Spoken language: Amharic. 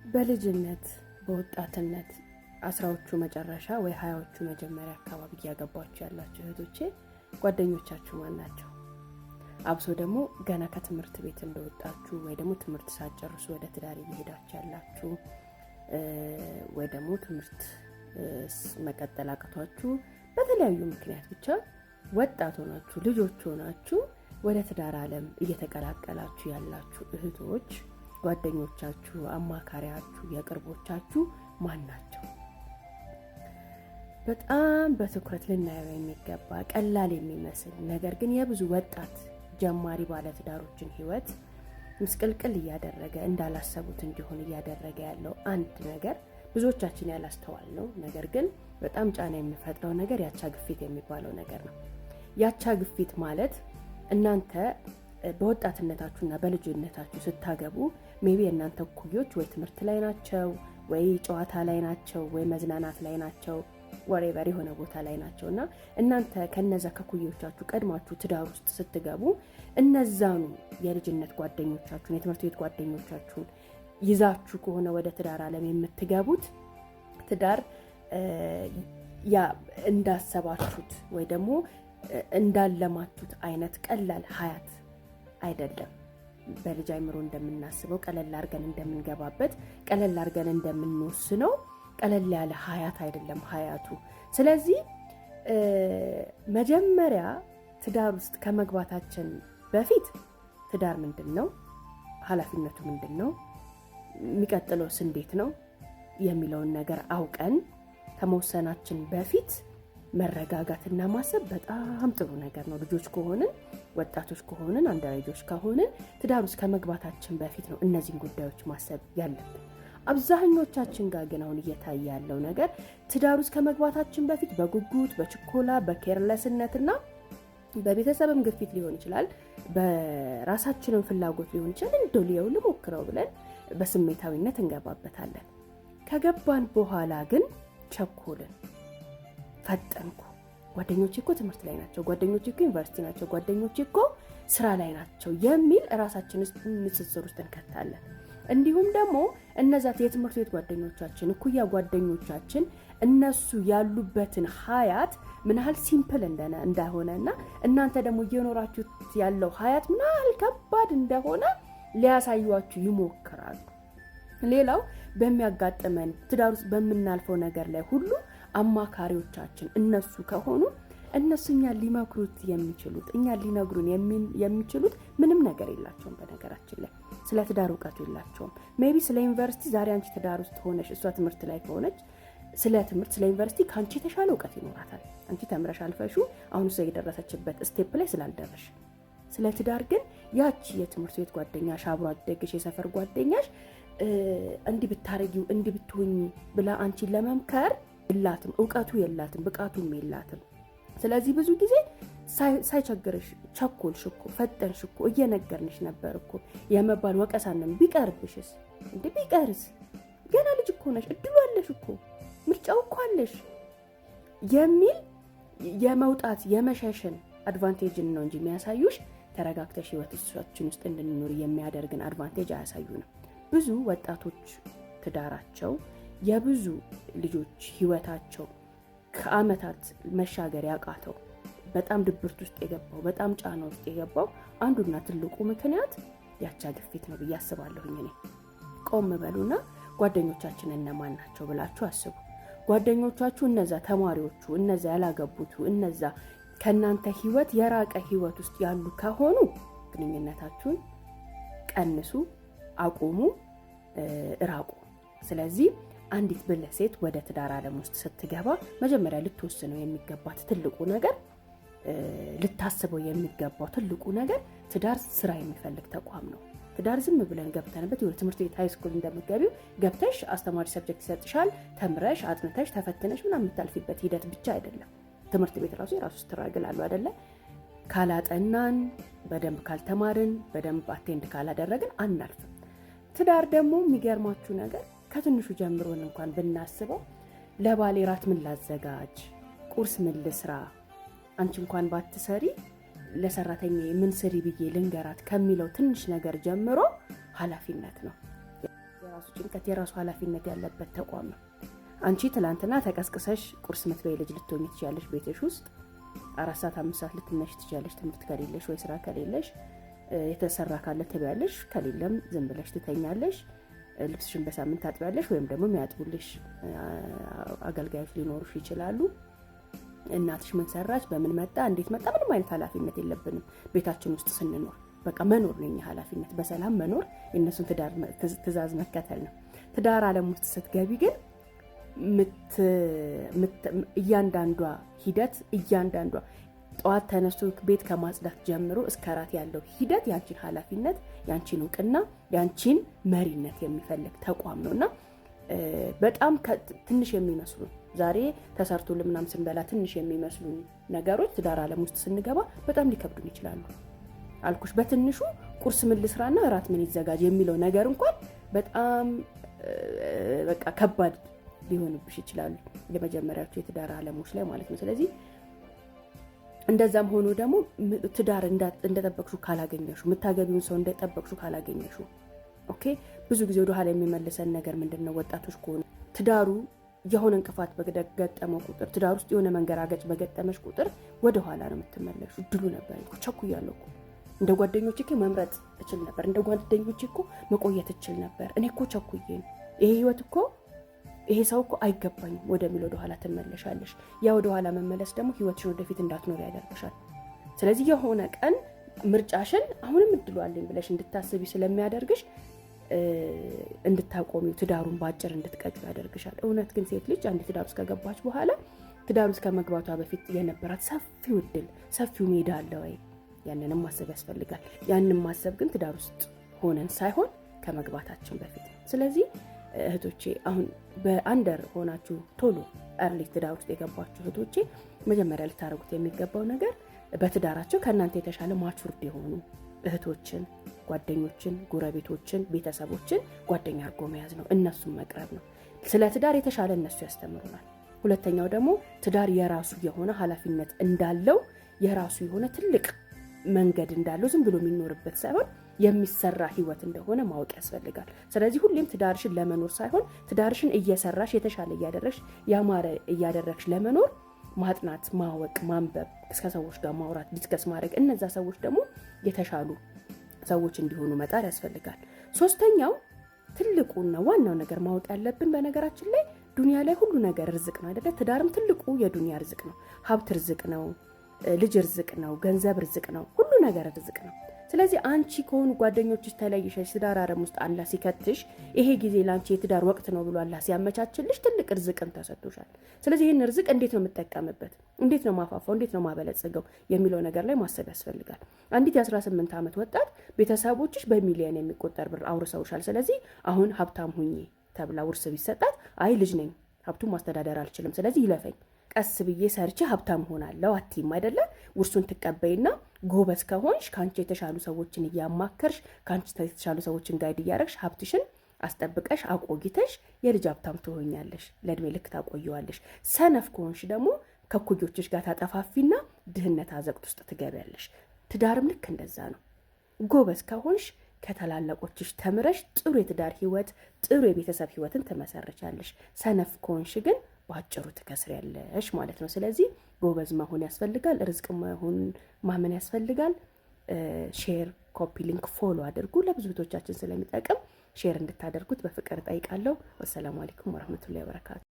በልጅነት በወጣትነት አስራዎቹ መጨረሻ ወይ ሀያዎቹ መጀመሪያ አካባቢ ያገባችሁ ያላችሁ እህቶቼ ጓደኞቻችሁ ማን ናቸው? አብሶ ደግሞ ገና ከትምህርት ቤት እንደወጣችሁ ወይ ደግሞ ትምህርት ሳትጨርሱ ወደ ትዳር እየሄዳችሁ ያላችሁ ወይ ደግሞ ትምህርት መቀጠል አቅቷችሁ በተለያዩ ምክንያት ብቻ ወጣት ሆናችሁ ልጆች ሆናችሁ ወደ ትዳር ዓለም እየተቀላቀላችሁ ያላችሁ እህቶች ጓደኞቻችሁ፣ አማካሪያችሁ፣ የቅርቦቻችሁ ማን ናቸው? በጣም በትኩረት ልናየው የሚገባ ቀላል የሚመስል ነገር ግን የብዙ ወጣት ጀማሪ ባለትዳሮችን ህይወት ምስቅልቅል እያደረገ እንዳላሰቡት እንዲሆን እያደረገ ያለው አንድ ነገር ብዙዎቻችን ያላስተዋል ነው። ነገር ግን በጣም ጫና የሚፈጥረው ነገር ያቻ ግፊት የሚባለው ነገር ነው። ያቻ ግፊት ማለት እናንተ በወጣትነታችሁና በልጅነታችሁ ስታገቡ ሜቢ እናንተ ኩዮች ወይ ትምህርት ላይ ናቸው ወይ ጨዋታ ላይ ናቸው ወይ መዝናናት ላይ ናቸው ወሬቨር የሆነ ቦታ ላይ ናቸውና እናንተ ከነዛ ከኩዮቻችሁ ቀድማችሁ ትዳር ውስጥ ስትገቡ እነዛኑ የልጅነት ጓደኞቻችሁን የትምህርት ቤት ጓደኞቻችሁን ይዛችሁ ከሆነ ወደ ትዳር ዓለም የምትገቡት ትዳር ያ እንዳሰባችሁት ወይ ደግሞ እንዳለማችሁት አይነት ቀላል ሀያት አይደለም። በልጅ አይምሮ እንደምናስበው ቀለል አድርገን እንደምንገባበት ቀለል አድርገን እንደምንወስነው ቀለል ያለ ሀያት አይደለም ሀያቱ። ስለዚህ መጀመሪያ ትዳር ውስጥ ከመግባታችን በፊት ትዳር ምንድነው? ኃላፊነቱ ምንድነው? የሚቀጥለውስ እንዴት ነው የሚለውን ነገር አውቀን ከመወሰናችን በፊት መረጋጋትና ማሰብ በጣም ጥሩ ነገር ነው። ልጆች ከሆንን ወጣቶች ከሆንን አንደራጆች ከሆንን ትዳር ውስጥ ከመግባታችን በፊት ነው እነዚህን ጉዳዮች ማሰብ ያለብን። አብዛኞቻችን ጋር ግን አሁን እየታየ ያለው ነገር ትዳር ውስጥ ከመግባታችን በፊት በጉጉት በችኮላ በኬርለስነትና በቤተሰብም ግፊት ሊሆን ይችላል በራሳችንም ፍላጎት ሊሆን ይችላል እንደው ሊየው ልሞክረው ብለን በስሜታዊነት እንገባበታለን። ከገባን በኋላ ግን ቸኮልን፣ ፈጠንኩ፣ ጓደኞቼ እኮ ትምህርት ላይ ናቸው፣ ጓደኞቼ እኮ ዩኒቨርሲቲ ናቸው፣ ጓደኞቼ እኮ ስራ ላይ ናቸው የሚል ራሳችን ውስጥ ንጽጽር ውስጥ እንከታለን። እንዲሁም ደግሞ እነዛ የትምህርት ቤት ጓደኞቻችን እኩያ ጓደኞቻችን እነሱ ያሉበትን ሀያት ምን ያህል ሲምፕል እንደሆነና እናንተ ደግሞ እየኖራችሁት ያለው ሀያት ምን ያህል ከባድ እንደሆነ ሊያሳዩአችሁ ይሞክራሉ። ሌላው በሚያጋጥመን ትዳር ውስጥ በምናልፈው ነገር ላይ ሁሉ አማካሪዎቻችን እነሱ ከሆኑ እነሱ እኛን ሊመክሩት የሚችሉት እኛን ሊነግሩን የሚችሉት ምንም ነገር የላቸውም። በነገራችን ላይ ስለ ትዳር እውቀቱ የላቸውም። ሜቢ ስለ ዩኒቨርሲቲ ዛሬ አንቺ ትዳር ውስጥ ሆነሽ እሷ ትምህርት ላይ ከሆነች ስለ ትምህርት ስለ ዩኒቨርሲቲ ካንቺ የተሻለ እውቀት ይኖራታል። አንቺ ተምረሽ አልፈሹ አሁን እሷ የደረሰችበት ስቴፕ ላይ ስላልደረሽ። ስለ ትዳር ግን ያቺ የትምህርት ቤት ጓደኛሽ አብሮ አደግሽ የሰፈር ጓደኛሽ እንዲህ ብታረጊው እንዲህ ብትሆኚ ብላ አንቺን ለመምከር የላትም፣ እውቀቱ የላትም፣ ብቃቱም የላትም። ስለዚህ ብዙ ጊዜ ሳይቸግርሽ ቸኮልሽ እኮ ፈጠንሽ እኮ እየነገርንሽ ነበር እኮ የመባል ወቀሳንም ቢቀርብሽስ እንዴ ቢቀርስ ገና ልጅ እኮ ነሽ እድሉ አለሽ እኮ ምርጫው እኮ አለሽ የሚል የመውጣት የመሸሽን አድቫንቴጅን ነው እንጂ የሚያሳዩሽ ተረጋግተሽ ህይወታችን ውስጥ እንድንኖር የሚያደርግን አድቫንቴጅ አያሳዩንም። ብዙ ወጣቶች ትዳራቸው የብዙ ልጆች ህይወታቸው ከአመታት መሻገር ያቃተው በጣም ድብርት ውስጥ የገባው በጣም ጫና ውስጥ የገባው አንዱና ትልቁ ምክንያት ያቻ ግፊት ነው ብዬ አስባለሁኝ። እኔ ቆም በሉና ጓደኞቻችን እነማን ናቸው ብላችሁ አስቡ። ጓደኞቻችሁ እነዛ ተማሪዎቹ፣ እነዛ ያላገቡቱ፣ እነዛ ከናንተ ህይወት የራቀ ህይወት ውስጥ ያሉ ከሆኑ ግንኙነታችሁን ቀንሱ፣ አቁሙ፣ እራቁ። ስለዚህ አንዲት ብልህ ሴት ወደ ትዳር ዓለም ውስጥ ስትገባ መጀመሪያ ልትወስነው የሚገባት ትልቁ ነገር ልታስበው የሚገባው ትልቁ ነገር ትዳር ስራ የሚፈልግ ተቋም ነው። ትዳር ዝም ብለን ገብተንበት የሆነ ትምህርት ቤት ሃይ ስኩል እንደምትገቢው ገብተሽ አስተማሪ ሰብጀክት ይሰጥሻል ተምረሽ አጥንተሽ ተፈትነሽ ምናምን የምታልፊበት ሂደት ብቻ አይደለም። ትምህርት ቤት ራሱ የራሱ ስትራግል አለው አይደለ? ካላጠናን በደንብ ካልተማርን በደንብ አቴንድ ካላደረግን አናልፍም። ትዳር ደግሞ የሚገርማችሁ ነገር ከትንሹ ጀምሮን እንኳን ብናስበው ለባሌ ራት ምን ላዘጋጅ፣ ቁርስ ምን ልስራ፣ አንቺ እንኳን ባትሰሪ ለሰራተኛ ምን ስሪ ብዬ ልንገራት ከሚለው ትንሽ ነገር ጀምሮ ኃላፊነት ነው። የራሱ ጭንቀት የራሱ ኃላፊነት ያለበት ተቋም ነው። አንቺ ትላንትና ተቀስቅሰሽ ቁርስ ምትበይ ልጅ ልትሆኚ ትችያለሽ። ቤትሽ ውስጥ 4 ሰዓት 5 ሰዓት ልትነሽ ትችያለሽ፣ ትምህርት ከሌለሽ ወይ ስራ ከሌለሽ። የተሰራ ካለ ትበያለሽ፣ ከሌለም ዝም ብለሽ ትተኛለሽ። ልብስሽን በሳምንት ታጥቢያለሽ፣ ወይም ደግሞ የሚያጥቡልሽ አገልጋዮች ሊኖሩሽ ይችላሉ። እናትሽ ምን ሰራች፣ በምን መጣ፣ እንዴት መጣ፣ ምንም አይነት ኃላፊነት የለብንም ቤታችን ውስጥ ስንኖር። በቃ መኖር ነው የኛ ኃላፊነት፣ በሰላም መኖር፣ የእነሱን ትእዛዝ መከተል ነው። ትዳር ዓለም ውስጥ ስትገቢ ግን እያንዳንዷ ሂደት እያንዳንዷ ጠዋት ተነስቶ ቤት ከማጽዳት ጀምሮ እስከ ራት ያለው ሂደት ያንቺን ኃላፊነት፣ ያንቺን እውቅና፣ ያንቺን መሪነት የሚፈልግ ተቋም ነውና በጣም ትንሽ የሚመስሉ ዛሬ ተሰርቶ ለምናም ስንበላ ትንሽ የሚመስሉ ነገሮች ትዳር ዓለም ውስጥ ስንገባ በጣም ሊከብዱን ይችላሉ። አልኩሽ በትንሹ ቁርስ ምን ልስራና ራት ምን ይዘጋጅ የሚለው ነገር እንኳን በጣም በቃ ከባድ ሊሆንብሽ ይችላሉ የመጀመሪያዎቹ የትዳር ዓለሞች ላይ ማለት ነው። ስለዚህ እንደዛም ሆኖ ደግሞ ትዳር እንደጠበቅሹ ካላገኘሹ፣ የምታገቢውን ሰው እንደጠበቅሹ ካላገኘሹ ኦኬ። ብዙ ጊዜ ወደ ኋላ የሚመልሰን ነገር ምንድነው? ወጣቶች ከሆኑ ትዳሩ የሆነ እንቅፋት በገጠመው ቁጥር፣ ትዳር ውስጥ የሆነ መንገራገጭ በገጠመሽ ቁጥር ወደ ኋላ ነው የምትመለሹ። ድሉ ነበር እኮ ቸኩያለሁ እኮ እንደ ጓደኞቼ እኮ መምረጥ እችል ነበር፣ እንደ ጓደኞቼ እኮ መቆየት እችል ነበር፣ እኔ እኮ ቸኩዬ ነው፣ ይሄ ህይወት እኮ ይሄ ሰው እኮ አይገባኝም ወደሚል ወደ ኋላ ትመለሻለሽ። ያ ወደ ኋላ መመለስ ደግሞ ህይወትሽን ወደፊት እንዳትኖር ያደርግሻል። ስለዚህ የሆነ ቀን ምርጫሽን አሁንም እድሏለኝ ብለሽ እንድታስቢ ስለሚያደርግሽ እንድታቆሚው ትዳሩን ባጭር እንድትቀጩ ያደርግሻል። እውነት ግን ሴት ልጅ አንድ ትዳር ውስጥ ከገባች በኋላ ትዳር ውስጥ ከመግባቷ በፊት የነበራት ሰፊው እድል ሰፊው ሜዳ አለ ወይ? ያንንም ማሰብ ያስፈልጋል። ያንንም ማሰብ ግን ትዳር ውስጥ ሆነን ሳይሆን ከመግባታችን በፊት። ስለዚህ እህቶቼ አሁን በአንደር ሆናችሁ ቶሎ አርሊ ትዳር ውስጥ የገባችሁ እህቶቼ መጀመሪያ ልታደርጉት የሚገባው ነገር በትዳራቸው ከእናንተ የተሻለ ማቹርድ የሆኑ እህቶችን፣ ጓደኞችን፣ ጎረቤቶችን፣ ቤተሰቦችን ጓደኛ አድርጎ መያዝ ነው። እነሱን መቅረብ ነው። ስለ ትዳር የተሻለ እነሱ ያስተምሩናል። ሁለተኛው ደግሞ ትዳር የራሱ የሆነ ኃላፊነት እንዳለው፣ የራሱ የሆነ ትልቅ መንገድ እንዳለው፣ ዝም ብሎ የሚኖርበት ሳይሆን የሚሰራ ህይወት እንደሆነ ማወቅ ያስፈልጋል። ስለዚህ ሁሌም ትዳርሽን ለመኖር ሳይሆን ትዳርሽን እየሰራሽ የተሻለ እያደረግሽ ያማረ እያደረግሽ ለመኖር ማጥናት፣ ማወቅ፣ ማንበብ፣ ከሰዎች ጋር ማውራት፣ ዲስከስ ማድረግ፣ እነዛ ሰዎች ደግሞ የተሻሉ ሰዎች እንዲሆኑ መጣር ያስፈልጋል። ሶስተኛው ትልቁና ዋናው ነገር ማወቅ ያለብን በነገራችን ላይ ዱንያ ላይ ሁሉ ነገር ርዝቅ ነው አይደለ? ትዳርም ትልቁ የዱንያ ርዝቅ ነው። ሀብት ርዝቅ ነው፣ ልጅ ርዝቅ ነው፣ ገንዘብ ርዝቅ ነው፣ ሁሉ ነገር ርዝቅ ነው። ስለዚህ አንቺ ከሆኑ ጓደኞችሽ ተለይሸሽ ትዳር ዓለም ውስጥ አላህ ሲከትሽ ይሄ ጊዜ ላንቺ የትዳር ወቅት ነው ብሎ አላህ ሲያመቻችልሽ ትልቅ ርዝቅን ተሰጥቶሻል። ስለዚህ ይህን ርዝቅ እንዴት ነው የምጠቀምበት፣ እንዴት ነው ማፋፋው፣ እንዴት ነው ማበለጽገው የሚለው ነገር ላይ ማሰብ ያስፈልጋል። አንዲት የ18 ዓመት ወጣት ቤተሰቦችሽ በሚሊዮን የሚቆጠር ብር አውርሰውሻል። ስለዚህ አሁን ሀብታም ሁኚ ተብላ ውርስ ቢሰጣት አይ ልጅ ነኝ ሀብቱን ማስተዳደር አልችልም፣ ስለዚህ ይለፈኝ ቀስ ብዬ ሰርቼ ሀብታም ሆናለሁ አትይም አይደለ? ውርሱን ትቀበይና ጎበዝ ከሆንሽ ከአንቺ የተሻሉ ሰዎችን እያማከርሽ ከአንቺ የተሻሉ ሰዎችን ጋይድ እያደረግሽ ሀብትሽን አስጠብቀሽ አቆይተሽ የልጅ ሀብታም ትሆኛለሽ፣ ለእድሜ ልክ ታቆየዋለሽ። ሰነፍ ከሆንሽ ደግሞ ከኩዮችሽ ጋር ታጠፋፊና ድህነት አዘቅት ውስጥ ትገቢያለሽ። ትዳርም ልክ እንደዛ ነው። ጎበዝ ከሆንሽ ከታላላቆችሽ ተምረሽ ጥሩ የትዳር ህይወት፣ ጥሩ የቤተሰብ ህይወትን ትመሰርቻለሽ። ሰነፍ ከሆንሽ ግን ባጭሩ ትከስሪያለሽ ማለት ነው። ስለዚህ ጎበዝ መሆን ያስፈልጋል። ርዝቅ መሆን ማመን ያስፈልጋል። ሼር፣ ኮፒ ሊንክ፣ ፎሎ አድርጉ። ለብዙ እህቶቻችን ስለሚጠቅም ሼር እንድታደርጉት በፍቅር ጠይቃለሁ። ወሰላሙ አለይኩም ወራህመቱላሂ ወበረካቱ።